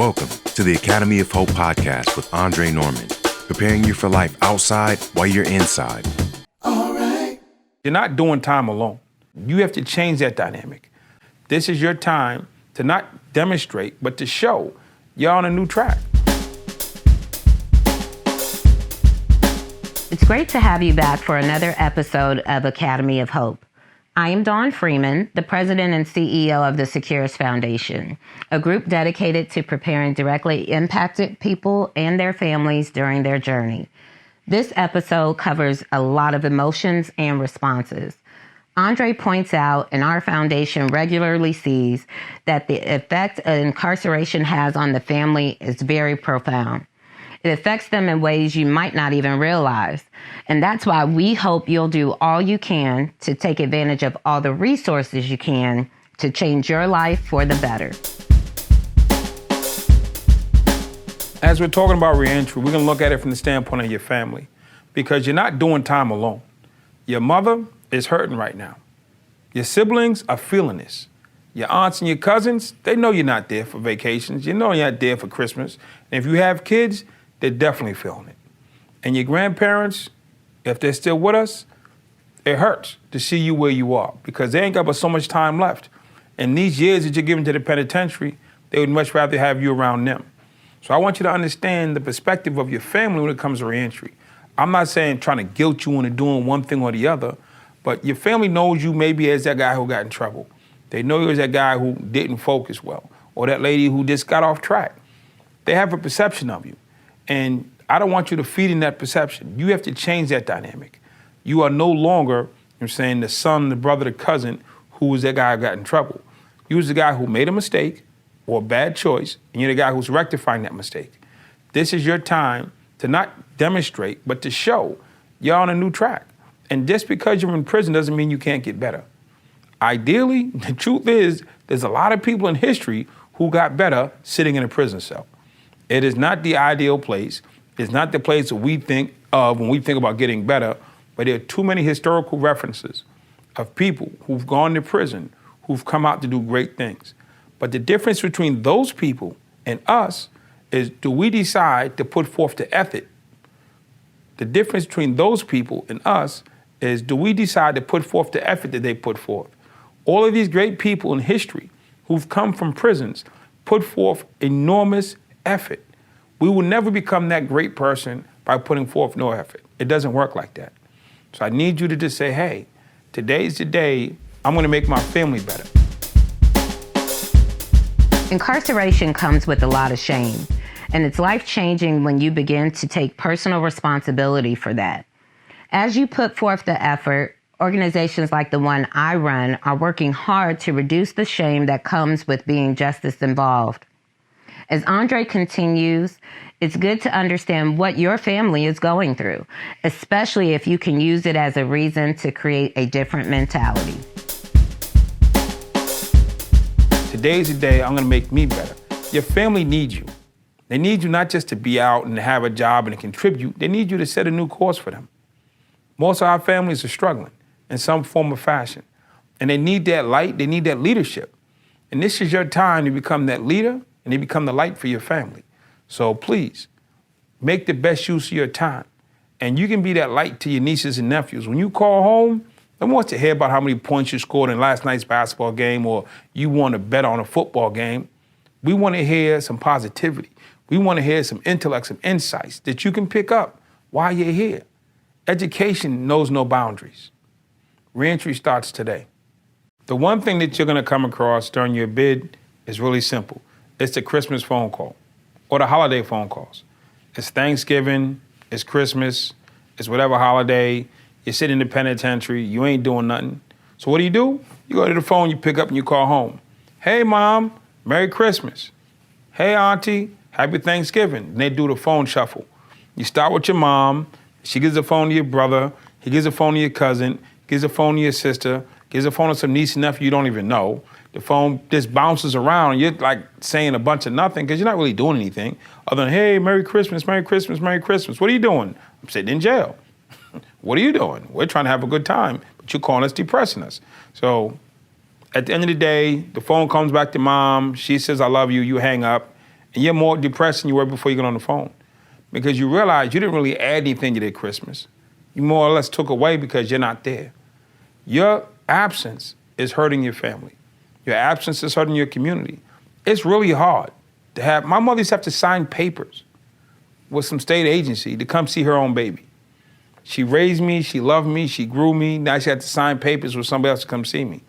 Welcome to the Academy of Hope podcast with Andre Norman, preparing you for life outside while you're inside. All right. You're not doing time alone. You have to change that dynamic. This is your time to not demonstrate, but to show you're on a new track. It's great to have you back for another episode of Academy of Hope. I am Dawn Freeman, the president and CEO of the Securus Foundation, a group dedicated to preparing directly impacted people and their families during their journey. This episode covers a lot of emotions and responses. Andre points out, and our foundation regularly sees, that the effect incarceration has on the family is very profound. It affects them in ways you might not even realize. And that's why we hope you'll do all you can to take advantage of all the resources you can to change your life for the better. As we're talking about reentry, we're going to look at it from the standpoint of your family, because you're not doing time alone. Your mother is hurting right now. Your siblings are feeling this. Your aunts and your cousins, they know you're not there for vacations. You know you're not there for Christmas. And if you have kids, they're definitely feeling it. And your grandparents, if they're still with us, it hurts to see you where you are, because they ain't got but so much time left. And these years that you're giving to the penitentiary, they would much rather have you around them. So I want you to understand the perspective of your family when it comes to reentry. I'm not saying trying to guilt you into doing one thing or the other, but your family knows you maybe as that guy who got in trouble. They know you as that guy who didn't focus well, or that lady who just got off track. They have a perception of you. And I don't want you to feed in that perception. You have to change that dynamic. You are no longer, the son, the brother, the cousin who was that guy who got in trouble. You was the guy who made a mistake or a bad choice, and you're the guy who's rectifying that mistake. This is your time to not demonstrate, but to show you're on a new track. And just because you're in prison doesn't mean you can't get better. Ideally, the truth is, there's a lot of people in history who got better sitting in a prison cell. It is not the ideal place. It's not the place that we think of when we think about getting better, but there are too many historical references of people who've gone to prison, who've come out to do great things. But the difference between those people and us is, do we decide to put forth the effort? The difference between those people and us is, do we decide to put forth the effort that they put forth? All of these great people in history who've come from prisons put forth enormous effort. We will never become that great person by putting forth no effort. It doesn't work like that. So I need you to just say, hey, today's the day I'm gonna make my family better. Incarceration comes with a lot of shame, and it's life-changing when you begin to take personal responsibility for that. As you put forth the effort, organizations like the one I run are working hard to reduce the shame that comes with being justice involved. As Andre continues, it's good to understand what your family is going through, especially if you can use it as a reason to create a different mentality. Today's the day I'm gonna make me better. Your family needs you. They need you not just to be out and have a job and to contribute. They need you to set a new course for them. Most of our families are struggling in some form or fashion, and they need that light, they need that leadership. And this is your time to become that leader and to become the light for your family. So please, make the best use of your time. And you can be that light to your nieces and nephews. When you call home, no one wants to hear about how many points you scored in last night's basketball game, or you want to bet on a football game. We want to hear some positivity. We want to hear some intellect, some insights that you can pick up while you're here. Education knows no boundaries. Reentry starts today. The one thing that you're going to come across during your bid is really simple. It's the Christmas phone call or the holiday phone calls. It's Thanksgiving, it's Christmas, it's whatever holiday. You're sitting in the penitentiary, you ain't doing nothing. So what do? You go to the phone, you pick up and you call home. Hey, Mom, Merry Christmas. Hey, Auntie, Happy Thanksgiving. And they do the phone shuffle. You start with your mom, she gives the phone to your brother, he gives the phone to your cousin, gives the phone to your sister, gives the phone to some niece and nephew you don't even know. The phone just bounces around and you're like saying a bunch of nothing because you're not really doing anything other than, hey, Merry Christmas, Merry Christmas, Merry Christmas. What are you doing? I'm sitting in jail. What are you doing? We're trying to have a good time, but you're calling us depressing us. So at the end of the day, the phone comes back to mom. She says, I love you. You hang up And you're more depressed than you were before you got on the phone. Because you realize you didn't really add anything to their Christmas. You more or less took away because you're not there. Your absence is hurting your family. Your absence is hurting your community. It's really hard to have, my mother used to have to sign papers with some state agency to come see her own baby. She raised me, she loved me, she grew me. Now she had to sign papers with somebody else to come see me.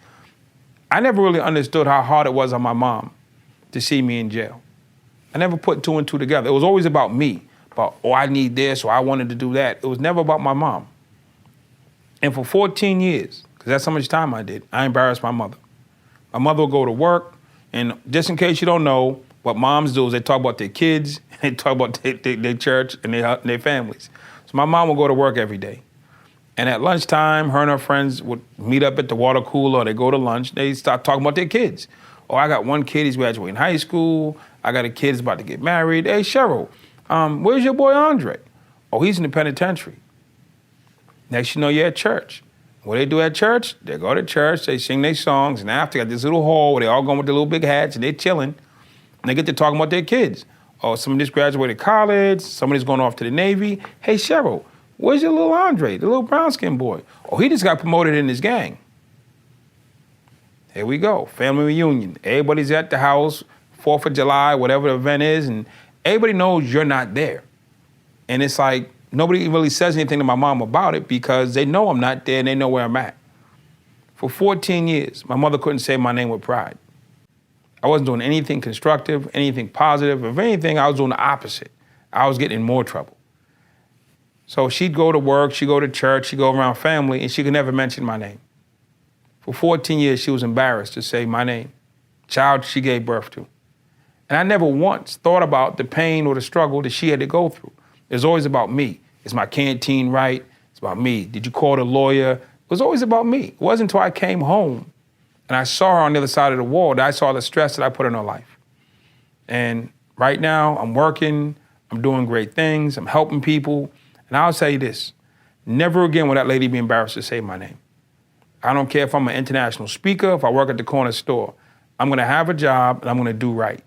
I never really understood how hard it was on my mom to see me in jail. I never put two and two together. It was always about me, about, oh, I need this, or I wanted to do that. It was never about my mom. And for 14 years, because that's how much time I did, I embarrassed my mother. My mother would go to work, and just in case you don't know, what moms do is they talk about their kids, they talk about their church and their families. So my mom would go to work every day. And at lunchtime, her and her friends would meet up at the water cooler, or they go to lunch, they start talking about their kids. Oh, I got one kid, he's graduating high school. I got a kid who's about to get married. Hey, Cheryl, where's your boy Andre? Oh, he's in the penitentiary. Next you know, you're at church. What they do at church? They go to church, they sing their songs, and after, got this little hall where they all going with their little big hats, and they're chilling, and they get to talking about their kids. Oh, somebody just graduated college, somebody's going off to the Navy. Hey, Cheryl, where's your little Andre, the little brown-skinned boy? Oh, he just got promoted in his gang. Here we go, family reunion. Everybody's at the house, 4th of July, whatever the event is, and everybody knows you're not there. And it's like, nobody really says anything to my mom about it because they know I'm not there and they know where I'm at. For 14 years, my mother couldn't say my name with pride. I wasn't doing anything constructive, anything positive. If anything, I was doing the opposite. I was getting in more trouble. So she'd go to work, she'd go to church, she'd go around family, and she could never mention my name. For 14 years, she was embarrassed to say my name, child she gave birth to. And I never once thought about the pain or the struggle that she had to go through. It was always about me. Is my canteen right? It's about me. Did you call the lawyer? It was always about me. It wasn't until I came home and I saw her on the other side of the wall that I saw the stress that I put in her life. And right now, I'm working, I'm doing great things, I'm helping people. And I'll say this, never again will that lady be embarrassed to say my name. I don't care if I'm an international speaker, if I work at the corner store. I'm gonna have a job and I'm gonna do right.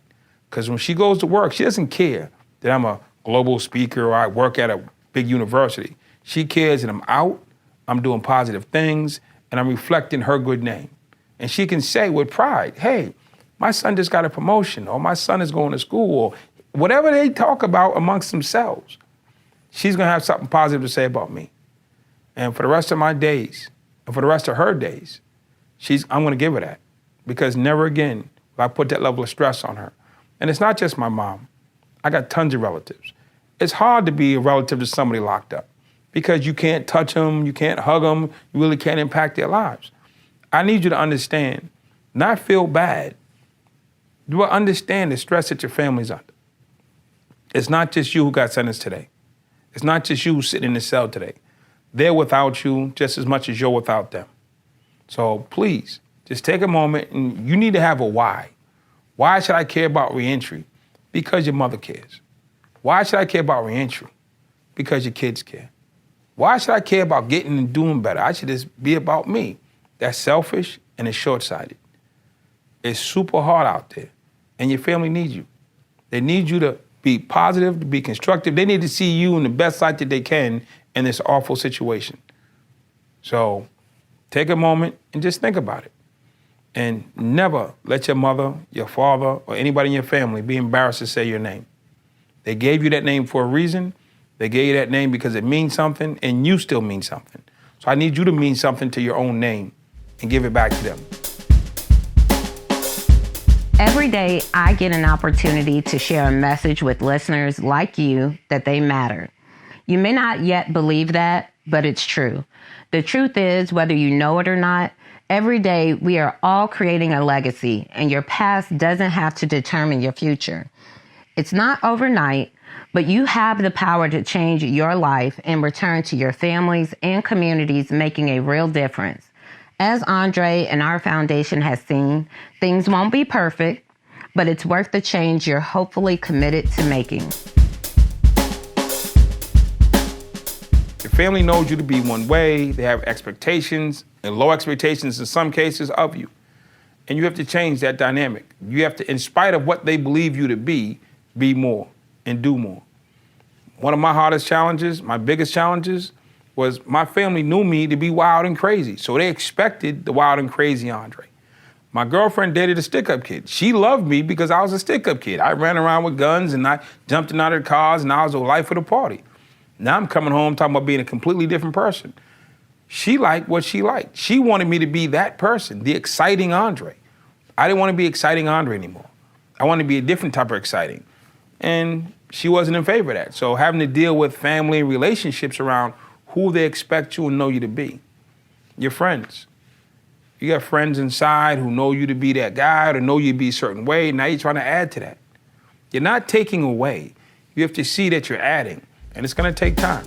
Because when she goes to work, she doesn't care that I'm a global speaker or I work at a big university. She cares that I'm out, I'm doing positive things, and I'm reflecting her good name. And she can say with pride, hey, my son just got a promotion, or my son is going to school, or whatever they talk about amongst themselves, she's gonna have something positive to say about me. And for the rest of my days, and for the rest of her days, I'm gonna give her that. Because never again will I put that level of stress on her. And it's not just my mom. I got tons of relatives. It's hard to be a relative to somebody locked up because you can't touch them, you can't hug them, you really can't impact their lives. I need you to understand, not feel bad, but understand the stress that your family's under. It's not just you who got sentenced today. It's not just you sitting in the cell today. They're without you just as much as you're without them. So please, just take a moment and you need to have a why. Why should I care about reentry? Because your mother cares. Why should I care about reentry? Because your kids care. Why should I care about getting and doing better? I should just be about me. That's selfish and it's short-sighted. It's super hard out there, and your family needs you. They need you to be positive, to be constructive. They need to see you in the best light that they can in this awful situation. So take a moment and just think about it. And never let your mother, your father, or anybody in your family be embarrassed to say your name. They gave you that name for a reason. They gave you that name because it means something, and you still mean something. So I need you to mean something to your own name and give it back to them. Every day, I get an opportunity to share a message with listeners like you that they matter. You may not yet believe that, but it's true. The truth is, whether you know it or not, every day we are all creating a legacy, and your past doesn't have to determine your future. It's not overnight, but you have the power to change your life and return to your families and communities, making a real difference. As Andre and our foundation has seen, things won't be perfect, but it's worth the change you're hopefully committed to making. Your family knows you to be one way. They have expectations, and low expectations in some cases of you. And you have to change that dynamic. You have to, in spite of what they believe you to be, be more, and do more. One of my hardest challenges, my biggest challenges, was my family knew me to be wild and crazy. So they expected the wild and crazy Andre. My girlfriend dated a stick-up kid. She loved me because I was a stick-up kid. I ran around with guns and I jumped in out of the cars and I was the life of the party. Now I'm coming home talking about being a completely different person. She liked what she liked. She wanted me to be that person, the exciting Andre. I didn't want to be exciting Andre anymore. I wanted to be a different type of exciting. And she wasn't in favor of that. So having to deal with family and relationships around who they expect you and know you to be. Your friends. You got friends inside who know you to be that guy, or know you to be a certain way. Now you're trying to add to that. You're not taking away. You have to see that you're adding, and it's going to take time.